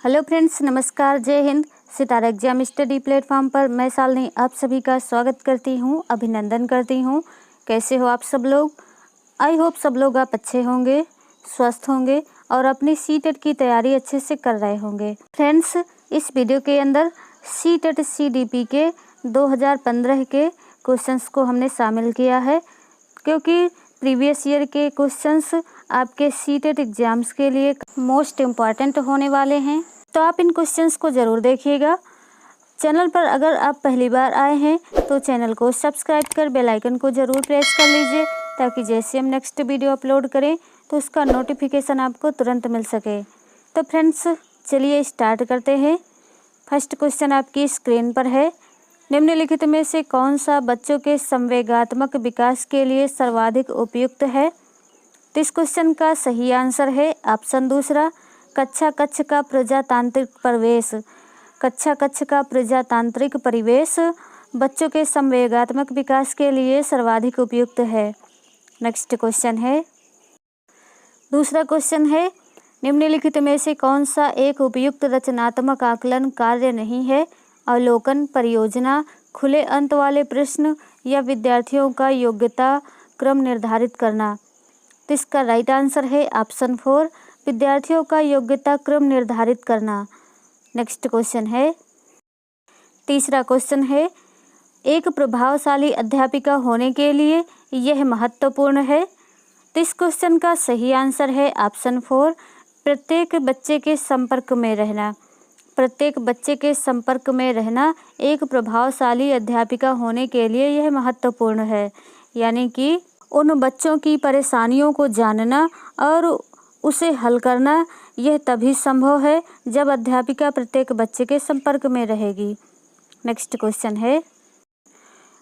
Hello friends, नमस्कार, जय हिंद। सितारा exam study platform पर मैं शालिनी आप सभी का स्वागत करती हूं, अभिनंदन करती हूं। कैसे हो आप सब लोग? आई होप सब लोग आप अच्छे होंगे, स्वस्थ होंगे और अपनी सीटेट की तैयारी अच्छे से कर रहे होंगे। फ्रेंड्स, इस वीडियो के अंदर सीटेट सीडीपी के 2015 के क्वेश्चंस को हमने शामिल किया है, क्योंकि प्रीवियस ईयर के क्वेश्चंस आपके सीटेट एग्जाम्स के लिए मोस्ट इम्पॉर्टेंट होने वाले हैं, तो आप इन क्वेश्चंस को ज़रूर देखिएगा। चैनल पर अगर आप पहली बार आए हैं तो चैनल को सब्सक्राइब कर बेल आइकन को ज़रूर प्रेस कर लीजिए, ताकि जैसे हम नेक्स्ट वीडियो अपलोड करें तो उसका नोटिफिकेशन आपको तुरंत मिल सके। तो फ्रेंड्स, चलिए स्टार्ट करते हैं। फर्स्ट क्वेश्चन आपकी स्क्रीन पर है। निम्नलिखित में से कौन सा बच्चों के संवेगात्मक विकास के लिए सर्वाधिक उपयुक्त है? तो इस क्वेश्चन का सही आंसर है ऑप्शन दूसरा, कक्षा कक्ष का प्रजातांत्रिक परिवेश। कक्षा कक्ष का प्रजातांत्रिक परिवेश बच्चों के संवेगात्मक विकास के लिए सर्वाधिक उपयुक्त है। नेक्स्ट क्वेश्चन है, दूसरा क्वेश्चन है, निम्नलिखित में से कौन सा एक उपयुक्त रचनात्मक आकलन कार्य नहीं है? अवलोकन, परियोजना, खुले अंत वाले प्रश्न या विद्यार्थियों का योग्यता क्रम निर्धारित करना। तो इसका राइट आंसर है ऑप्शन 4, विद्यार्थियों का योग्यता क्रम निर्धारित करना। नेक्स्ट क्वेश्चन है, तीसरा क्वेश्चन है, एक प्रभावशाली अध्यापिका होने के लिए यह महत्वपूर्ण है। तो इस क्वेश्चन का सही आंसर है ऑप्शन 4, प्रत्येक बच्चे के संपर्क में रहना। प्रत्येक बच्चे के संपर्क में रहना एक प्रभावशाली अध्यापिका होने के लिए यह महत्वपूर्ण है, यानी कि उन बच्चों की परेशानियों को जानना और उसे हल करना यह तभी संभव है जब अध्यापिका प्रत्येक बच्चे के संपर्क में रहेगी। नेक्स्ट क्वेश्चन है,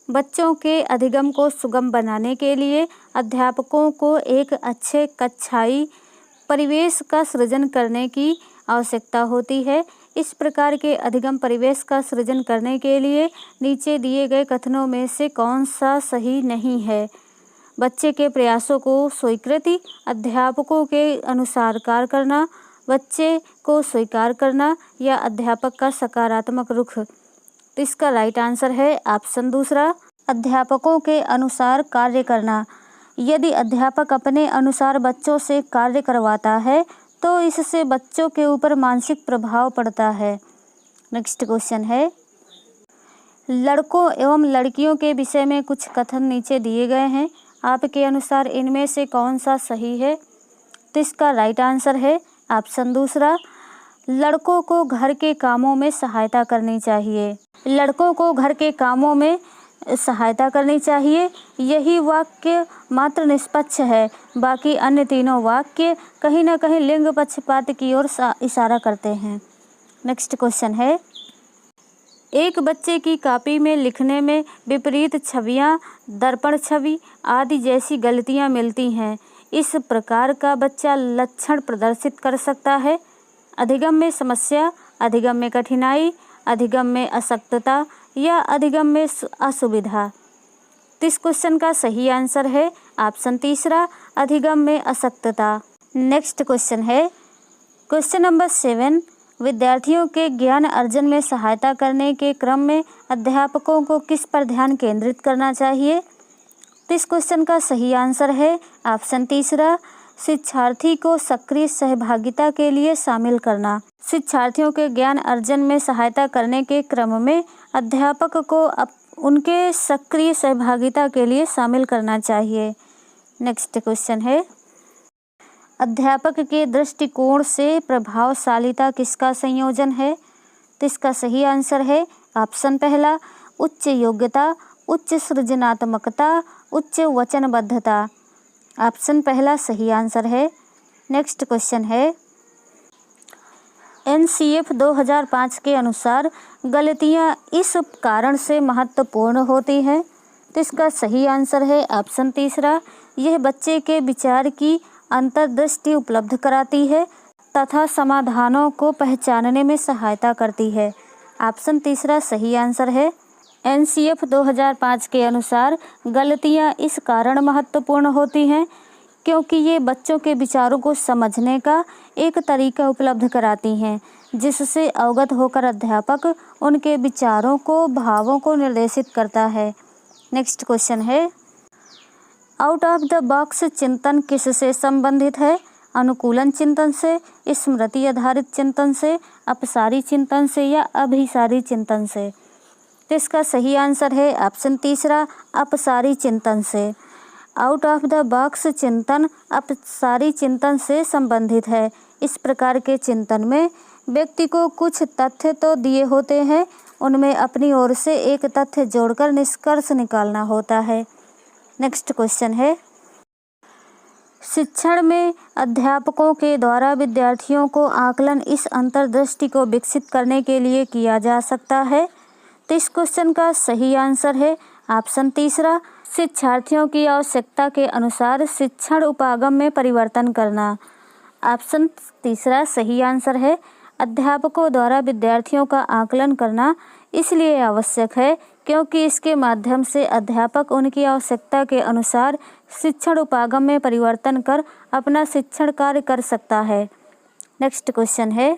बच्चों के अधिगम को सुगम बनाने के लिए अध्यापकों को एक अच्छे कक्षाई परिवेश का सृजन करने की आवश्यकता होती है। इस प्रकार के अधिगम परिवेश का सृजन करने के लिए नीचे दिए गए कथनों में से कौन सा सही नहीं है? बच्चे के प्रयासों को स्वीकृति, अध्यापकों के अनुसार कार्य करना, बच्चे को स्वीकार करना या अध्यापक का सकारात्मक रुख। तो इसका राइट आंसर है ऑप्शन दूसरा, अध्यापकों के अनुसार कार्य करना। यदि अध्यापक अपने अनुसार बच्चों से कार्य करवाता है तो इससे बच्चों के ऊपर मानसिक प्रभाव पड़ता है। नेक्स्ट क्वेश्चन है, लड़कों एवं लड़कियों के विषय में कुछ कथन नीचे दिए गए हैं, आपके अनुसार इनमें से कौन सा सही है? तो इसका राइट आंसर है ऑप्शन दूसरा, लड़कों को घर के कामों में सहायता करनी चाहिए। लड़कों को घर के कामों में सहायता करनी चाहिए, यही वाक्य मात्र निष्पक्ष है, बाकी अन्य तीनों वाक्य कहीं ना कहीं लिंग पक्षपात की ओर इशारा करते हैं। नेक्स्ट क्वेश्चन है, एक बच्चे की कॉपी में लिखने में विपरीत छवियां, दर्पण छवि आदि जैसी गलतियां मिलती हैं। इस प्रकार का बच्चा लक्षण प्रदर्शित कर सकता है: अधिगम में समस्या, अधिगम में कठिनाई, अधिगम में अशक्तता या अधिगम में असुविधा। तो इस क्वेश्चन का सही आंसर है ऑप्शन तीसरा, अधिगम में अशक्तता। नेक्स्ट क्वेश्चन है, क्वेश्चन नंबर 7, विद्यार्थियों के ज्ञान अर्जन में सहायता करने के क्रम में अध्यापकों को किस पर ध्यान केंद्रित करना चाहिए? तो इस क्वेश्चन का सही आंसर है ऑप्शन तीसरा, शिक्षार्थी को सक्रिय सहभागिता के लिए शामिल करना। शिक्षार्थियों के ज्ञान अर्जन में सहायता करने के क्रम में अध्यापक को उनके सक्रिय सहभागिता के लिए शामिल करना चाहिए। नेक्स्ट क्वेश्चन है, अध्यापक के दृष्टिकोण से प्रभावशालीता किसका संयोजन है? तो इसका सही आंसर है ऑप्शन पहला, उच्च योग्यता, उच्च सृजनात्मकता, उच्च वचनबद्धता। ऑप्शन पहला सही आंसर है। नेक्स्ट क्वेश्चन है, NCF 2005 के अनुसार गलतियां इस कारण से महत्वपूर्ण होती हैं। तो इसका सही आंसर है ऑप्शन तीसरा, यह बच्चे के विचार की अंतर्दृष्टि उपलब्ध कराती है तथा समाधानों को पहचानने में सहायता करती है। ऑप्शन तीसरा सही आंसर है। NCF 2005 के अनुसार गलतियां इस कारण महत्वपूर्ण होती हैं क्योंकि ये बच्चों के विचारों को समझने का एक तरीका उपलब्ध कराती हैं, जिससे अवगत होकर अध्यापक उनके विचारों को, भावों को निर्देशित करता है। नेक्स्ट क्वेश्चन है, आउट ऑफ द बॉक्स चिंतन किससे संबंधित है? अनुकूलन चिंतन से, स्मृति आधारित चिंतन से, अपसारी चिंतन से या अभिसारी चिंतन से? तो इसका सही आंसर है ऑप्शन तीसरा, अपसारी चिंतन से। आउट ऑफ द बॉक्स चिंतन अपसारी चिंतन से संबंधित है। इस प्रकार के चिंतन में व्यक्ति को कुछ तथ्य तो दिए होते हैं, उनमें अपनी ओर से एक तथ्य जोड़कर निष्कर्ष निकालना होता है। नेक्स्ट क्वेश्चन है, शिक्षण में अध्यापकों के द्वारा विद्यार्थियों को आकलन इस अंतर्दृष्टि को विकसित करने के लिए किया जा सकता है? तो इस क्वेश्चन का सही आंसर है ऑप्शन तीसरा, शिक्षार्थियों की आवश्यकता के अनुसार शिक्षण उपागम में परिवर्तन करना। ऑप्शन तीसरा सही आंसर है। अध्यापकों द्वारा विद्यार्थियों का आकलन करना इसलिए आवश्यक है क्योंकि इसके माध्यम से अध्यापक उनकी आवश्यकता के अनुसार शिक्षण उपागम में परिवर्तन कर अपना शिक्षण कार्य कर सकता है। नेक्स्ट क्वेश्चन है,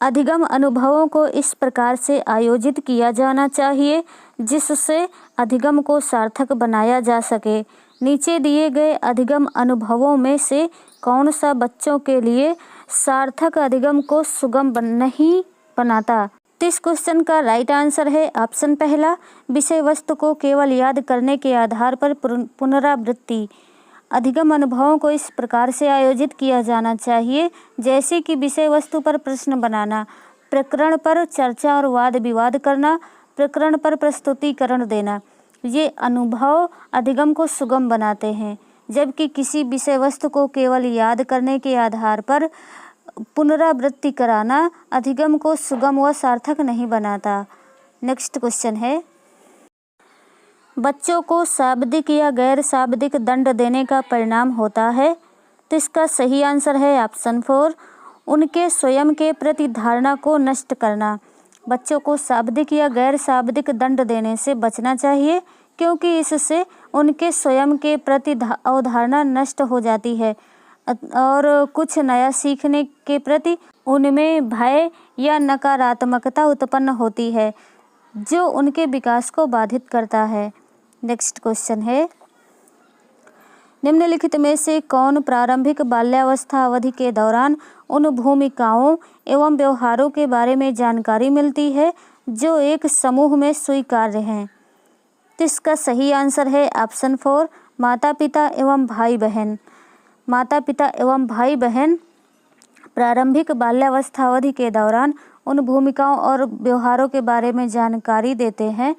अधिगम अनुभवों को इस प्रकार से आयोजित किया जाना चाहिए जिससे अधिगम को सार्थक बनाया जा सके। नीचे दिए गए अधिगम अनुभवों में से कौन सा बच्चों के लिए सार्थक अधिगम को सुगम नहीं बनाता? तो इस क्वेश्चन का राइट आंसर है ऑप्शन पहला, विषय वस्तु को केवल याद करने के आधार पर पुनरावृत्ति। अधिगम अनुभवों को इस प्रकार से आयोजित किया जाना चाहिए जैसे कि विषय वस्तु पर प्रश्न बनाना, प्रकरण पर चर्चा और वाद विवाद करना, प्रकरण पर प्रस्तुतिकरण देना। ये अनुभव अधिगम को सुगम बनाते हैं, जबकि किसी विषय वस्तु को केवल याद करने के आधार पर पुनरावृत्ति कराना अधिगम को सुगम व सार्थक नहीं बनाता। नेक्स्ट क्वेश्चन है, बच्चों को शाब्दिक या गैर शाब्दिक दंड देने का परिणाम होता है? तो इसका सही आंसर है ऑप्शन 4, उनके स्वयं के प्रति धारणा को नष्ट करना। बच्चों को शाब्दिक या गैर शाब्दिक दंड देने से बचना चाहिए क्योंकि इससे उनके स्वयं के प्रति अवधारणा नष्ट हो जाती है और कुछ नया सीखने के प्रति उनमें भय या नकारात्मकता उत्पन्न होती है जो उनके विकास को बाधित करता है। नेक्स्ट क्वेश्चन है, निम्नलिखित में से कौन प्रारंभिक बाल्यावस्था अवधि के दौरान उन भूमिकाओं एवं व्यवहारों के बारे में जानकारी मिलती है जो एक समूह में स्वीकार्य हैं? तो इसका सही आंसर है ऑप्शन 4, माता पिता एवं भाई बहन। माता पिता एवं भाई बहन प्रारंभिक बाल्यावस्था अवधि के दौरान उन भूमिकाओं और व्यवहारों के बारे में जानकारी देते हैं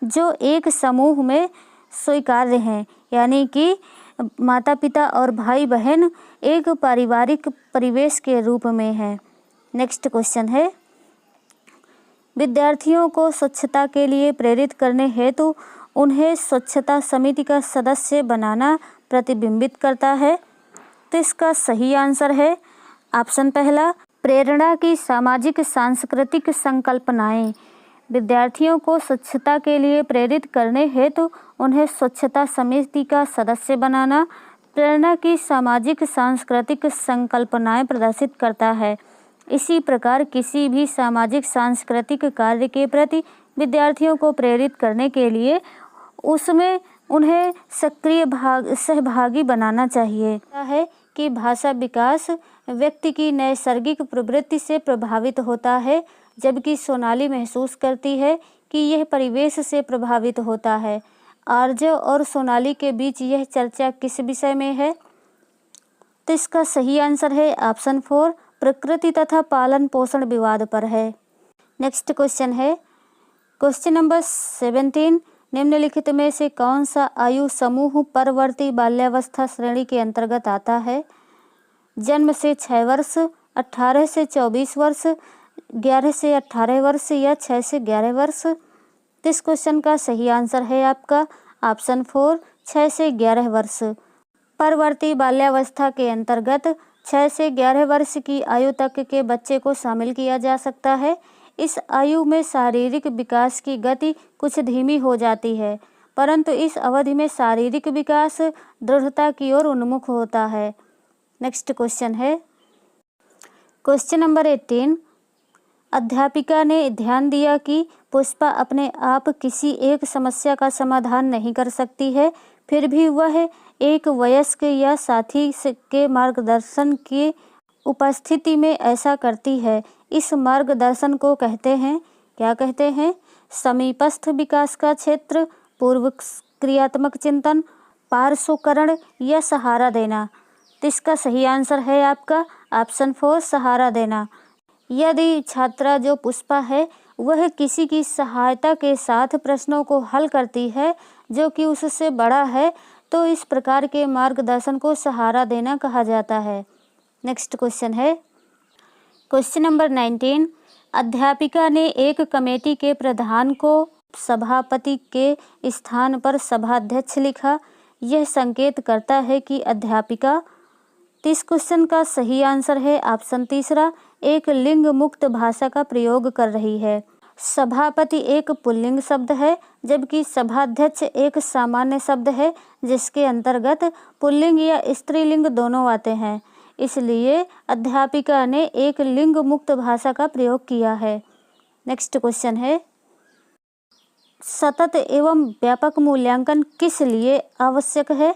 जो एक समूह में स्वीकार्य हैं, यानी कि माता पिता और भाई बहन एक पारिवारिक परिवेश के रूप में हैं। नेक्स्ट क्वेश्चन है, विद्यार्थियों को स्वच्छता के लिए प्रेरित करने हेतु उन्हें स्वच्छता समिति का सदस्य बनाना प्रतिबिंबित करता है? तो इसका सही आंसर है ऑप्शन पहला, प्रेरणा की सामाजिक सांस्कृतिक संकल्पनाएं। विद्यार्थियों को स्वच्छता के लिए प्रेरित करने हेतु उन्हें स्वच्छता समिति का सदस्य बनाना प्रेरणा की सामाजिक सांस्कृतिक संकल्पनाएं प्रदर्शित करता है। इसी प्रकार किसी भी सामाजिक सांस्कृतिक कार्य के प्रति विद्यार्थियों को प्रेरित करने के लिए उसमें उन्हें सक्रिय सहभागी बनाना चाहिए। है कि भाषा विकास व्यक्ति की नैसर्गिक प्रवृत्ति से प्रभावित होता है, जबकि सोनाली महसूस करती है कि यह परिवेश से प्रभावित होता है। आर्य और सोनाली के बीच यह चर्चा किस विषय में है? तो इसका सही आंसर है ऑप्शन 4, प्रकृति तथा पालन पोषण विवाद पर है। नेक्स्ट क्वेश्चन है, क्वेश्चन नंबर 17, निम्नलिखित में से कौन सा आयु समूह परवर्ती बाल्यावस्था श्रेणी के अंतर्गत आता है? जन्म से 6 वर्ष, 18 से 24 वर्ष, 11 से 18 वर्ष या 6 से 11 वर्ष? इस क्वेश्चन का सही आंसर है आपका ऑप्शन 4, 6 से 11 वर्ष। परवर्ती बाल्यावस्था के अंतर्गत 6 से 11 वर्ष की आयु तक के बच्चे को शामिल किया जा सकता है। इस आयु में शारीरिक विकास की गति कुछ धीमी हो जाती है। परंतु इस अवधि में शारीरिक विकास दृढ़ता की ओर उन्मुख होता है। नेक्स्ट क्वेश्चन है क्वेश्चन नंबर 18। अध्यापिका ने ध्यान दिया कि पुष्पा अपने आप किसी एक समस्या का समाधान नहीं कर सकती है, फिर भी वह एक वयस्क या साथी के मार्गदर्शन की उपस्थिति में ऐसा करती है। इस मार्गदर्शन को कहते हैं, क्या कहते हैं? समीपस्थ विकास का क्षेत्र, पूर्व क्रियात्मक चिंतन, पार्श्वकरण या सहारा देना। तो इसका सही आंसर है आपका ऑप्शन 4 सहारा देना। यदि छात्रा जो पुष्पा है वह किसी की सहायता के साथ प्रश्नों को हल करती है जो कि उससे बड़ा है, तो इस प्रकार के मार्गदर्शन को सहारा देना कहा जाता है। नेक्स्ट क्वेश्चन है क्वेश्चन नंबर 19। अध्यापिका ने एक कमेटी के प्रधान को सभापति के स्थान पर सभाध्यक्ष लिखा। यह संकेत करता है कि अध्यापिका, इस क्वेश्चन का सही आंसर है ऑप्शन 3 एक लिंग मुक्त भाषा का प्रयोग कर रही है। सभापति एक पुल्लिंग शब्द है जबकि सभाध्यक्ष एक सामान्य शब्द है जिसके अंतर्गत पुल्लिंग या स्त्रीलिंग दोनों आते हैं। इसलिए अध्यापिका ने एक लिंग मुक्त भाषा का प्रयोग किया है। नेक्स्ट क्वेश्चन है सतत एवं व्यापक मूल्यांकन किस लिए आवश्यक है?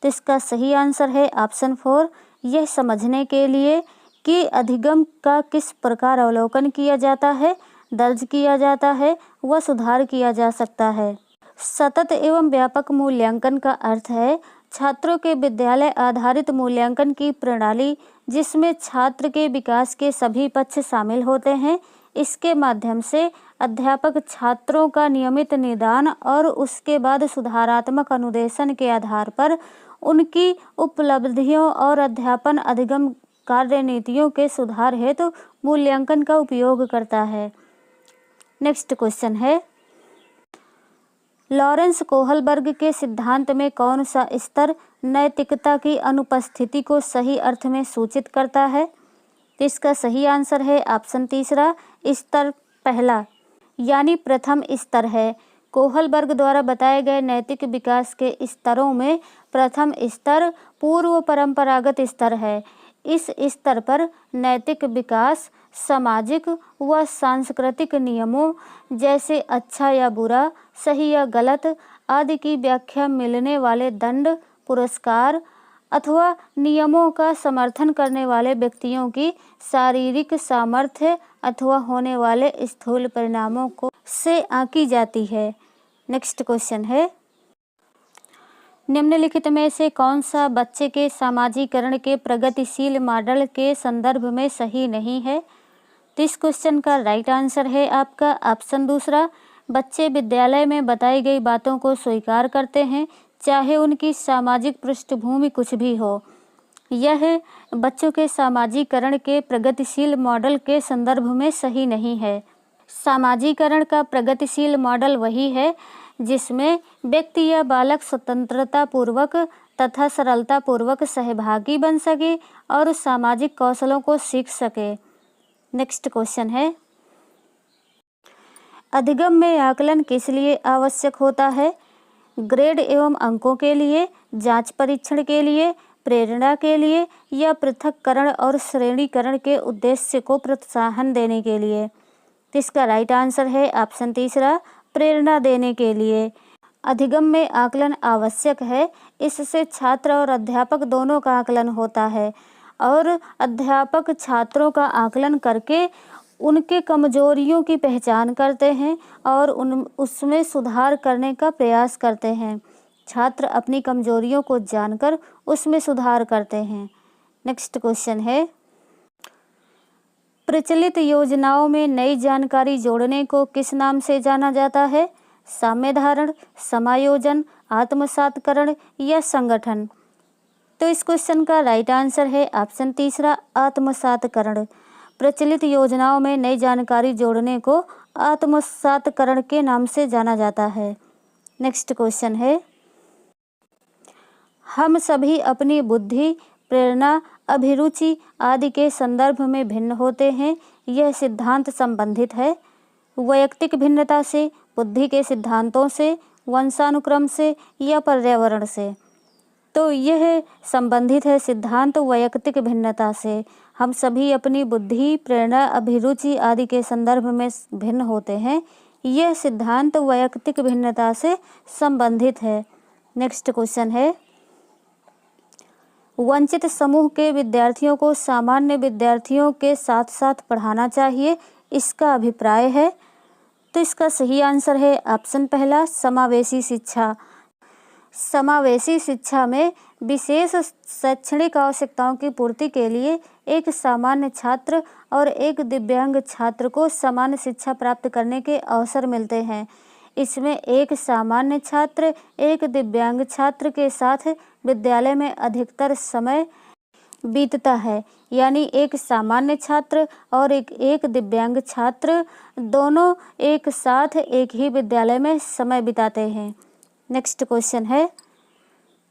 तो इसका सही आंसर है ऑप्शन 4 यह समझने के लिए कि अधिगम का किस प्रकार अवलोकन किया जाता है, दर्ज किया जाता है व सुधार किया जा सकता है। सतत एवं व्यापक मूल्यांकन का अर्थ है छात्रों के विद्यालय आधारित मूल्यांकन की प्रणाली जिसमें छात्र के विकास के सभी पक्ष शामिल होते हैं। इसके माध्यम से अध्यापक छात्रों का नियमित निदान और उसके बाद सुधारात्मक अनुदेशन के आधार पर उनकी उपलब्धियों और अध्यापन अधिगम कार्यनीतियों के सुधार हेतु मूल्यांकन का उपयोग करता है। नेक्स्ट क्वेश्चन है लॉरेंस कोहलबर्ग के सिद्धांत में कौन सा स्तर नैतिकता की अनुपस्थिति को सही अर्थ में सूचित करता है? तो इसका सही आंसर है ऑप्शन 3 स्तर पहला यानी प्रथम स्तर है। कोहलबर्ग द्वारा बताए गए नैतिक विकास के स्तरों में प्रथम स्तर पूर्व परंपरागत स्तर है। इस स्तर पर नैतिक विकास सामाजिक व सांस्कृतिक नियमों जैसे अच्छा या बुरा, सही या गलत आदि की व्याख्या मिलने वाले दंड, पुरस्कार अथवा नियमों का समर्थन करने वाले व्यक्तियों की शारीरिक सामर्थ्य अथवा होने वाले स्थूल परिणामों को से आंकी जाती है। नेक्स्ट क्वेश्चन है निम्नलिखित में से कौन सा बच्चे के सामाजिकरण के प्रगतिशील मॉडल के संदर्भ में सही नहीं है? तो इस क्वेश्चन का राइट आंसर है आपका ऑप्शन 2 बच्चे विद्यालय में बताई गई बातों को स्वीकार करते हैं चाहे उनकी सामाजिक पृष्ठभूमि कुछ भी हो। यह बच्चों के सामाजिकरण के प्रगतिशील मॉडल के संदर्भ में सही नहीं है। सामाजिकरण का प्रगतिशील मॉडल वही है जिसमें व्यक्ति या बालक स्वतंत्रता पूर्वक तथा सरलता पूर्वक सहभागी बन सके और सामाजिक कौशलों को सीख सके। नेक्स्ट क्वेश्चन है अधिगम में आकलन किस लिए आवश्यक होता है? ग्रेड एवं अंकों के लिए, जांच परीक्षण के लिए, प्रेरणा के लिए या पृथक्करण और श्रेणीकरण के उद्देश्य को प्रोत्साहन देने के लिए? तो इसका राइट आंसर है ऑप्शन 3 प्रेरणा देने के लिए। अधिगम में आकलन आवश्यक है, इससे छात्र और अध्यापक दोनों का आकलन होता है और अध्यापक छात्रों का आकलन करके उनके कमजोरियों की पहचान करते हैं और उसमें सुधार करने का प्रयास करते हैं। छात्र अपनी कमजोरियों को जानकर उसमें सुधार करते हैं। नेक्स्ट क्वेश्चन है प्रचलित योजनाओं में नई जानकारी जोड़ने को किस नाम से जाना जाता है? साम्य धारण, समायोजन, आत्मसातकरण या संगठन? तो इस क्वेश्चन का राइट आंसर है ऑप्शन 3 आत्मसातकरण। प्रचलित योजनाओं में नई जानकारी जोड़ने को आत्मसातकरण के नाम से जाना जाता है। नेक्स्ट क्वेश्चन है हम सभी अपनी बुद्धि, प्रेरणा, अभिरुचि आदि के संदर्भ में भिन्न होते हैं। यह सिद्धांत संबंधित है वैयक्तिक भिन्नता से, बुद्धि के सिद्धांतों से, वंशानुक्रम से या पर्यावरण से। तो यह संबंधित है सिद्धांत वैयक्तिक भिन्नता से। हम सभी अपनी बुद्धि, प्रेरणा, अभिरुचि आदि के संदर्भ में भिन्न होते हैं। यह सिद्धांत वैयक्तिक भिन्नता से संबंधित है। नेक्स्ट क्वेश्चन है, वंचित समूह के विद्यार्थियों को सामान्य विद्यार्थियों के साथ साथ पढ़ाना चाहिए, इसका अभिप्राय है। तो इसका सही आंसर है ऑप्शन पहला, समावेशी शिक्षा। समावेशी शिक्षा में विशेष शैक्षणिक आवश्यकताओं की पूर्ति के लिए एक सामान्य छात्र और एक दिव्यांग छात्र को समान शिक्षा प्राप्त करने के अवसर मिलते हैं। इसमें एक सामान्य छात्र एक दिव्यांग छात्र के साथ विद्यालय में अधिकतर समय बीतता है, यानी एक सामान्य छात्र और एक दिव्यांग छात्र दोनों एक साथ एक ही विद्यालय में समय बिताते हैं। नेक्स्ट क्वेश्चन है,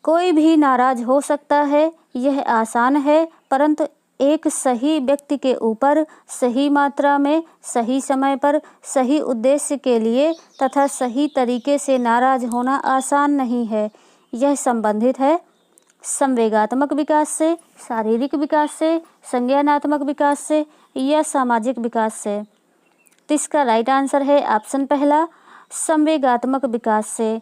कोई भी नाराज हो सकता है, यह आसान है, परंतु एक सही व्यक्ति के ऊपर सही मात्रा में, सही समय पर, सही उद्देश्य के लिए तथा सही तरीके से नाराज होना आसान नहीं है। यह संबंधित है संवेगात्मक विकास से, शारीरिक विकास से, संज्ञानात्मक विकास से या सामाजिक विकास से। तो इसका राइट आंसर है ऑप्शन पहला, संवेगात्मक विकास से।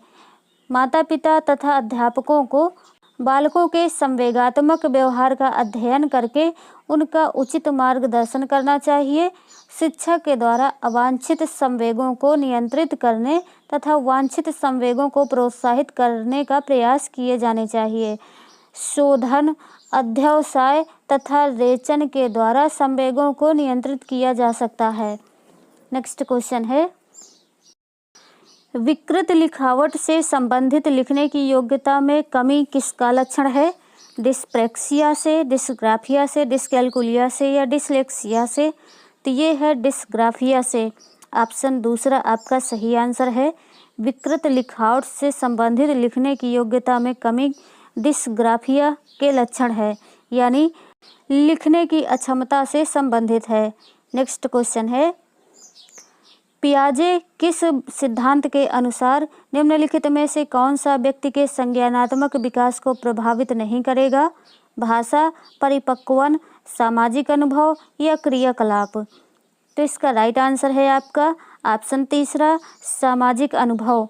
माता पिता तथा अध्यापकों को बालकों के संवेगात्मक व्यवहार का अध्ययन करके उनका उचित मार्गदर्शन करना चाहिए। शिक्षा के द्वारा अवांछित संवेगों को नियंत्रित करने तथा वांछित संवेगों को प्रोत्साहित करने का प्रयास किए जाने चाहिए। शोधन, अध्यवसाय तथा रेचन के द्वारा संवेगों को नियंत्रित किया जा सकता है। नेक्स्ट क्वेश्चन है, विकृत लिखावट से संबंधित लिखने की योग्यता में कमी किसका लक्षण है? डिस्प्रेक्सिया से, डिस्ग्राफिया से, डिस्कैल्कुलिया से या डिसलेक्सिया से? तो ये है डिस्ग्राफिया से। ऑप्शन दूसरा आपका सही आंसर है। विकृत लिखावट से संबंधित लिखने की योग्यता में कमी डिस्ग्राफिया के लक्षण है, यानी लिखने की अक्षमता से संबंधित है। नेक्स्ट क्वेश्चन है, पियाजे किस सिद्धांत के अनुसार निम्नलिखित में से कौन सा व्यक्ति के संज्ञानात्मक विकास को प्रभावित नहीं करेगा? भाषा, परिपक्वन, सामाजिक अनुभव या क्रियाकलाप? तो इसका राइट आंसर है आपका ऑप्शन तीसरा, सामाजिक अनुभव।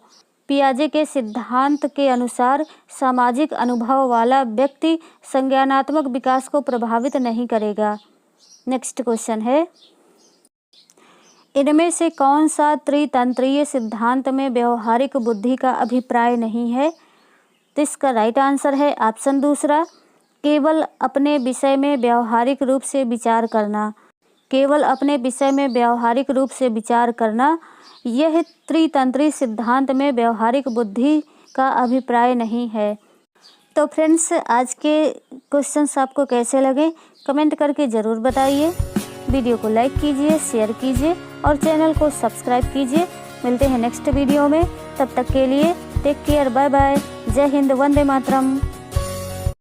पियाजे के सिद्धांत के अनुसार सामाजिक अनुभव वाला व्यक्ति संज्ञानात्मक विकास को प्रभावित नहीं करेगा। नेक्स्ट क्वेश्चन है, इनमें से कौन सा त्रितंत्रीय सिद्धांत में व्यवहारिक बुद्धि का अभिप्राय नहीं है? तो इसका राइट आंसर है ऑप्शन दूसरा, केवल अपने विषय में व्यवहारिक रूप से विचार करना। केवल अपने विषय में व्यवहारिक रूप से विचार करना, यह त्रितंत्री सिद्धांत में व्यवहारिक बुद्धि का अभिप्राय नहीं है। तो फ्रेंड्स, आज के क्वेश्चंस आपको कैसे लगे कमेंट करके ज़रूर बताइए। वीडियो को लाइक कीजिए, शेयर कीजिए और चैनल को सब्सक्राइब कीजिए। मिलते हैं नेक्स्ट वीडियो में, तब तक के लिए टेक केयर, बाय बाय, जय हिंद, वंदे मातरम।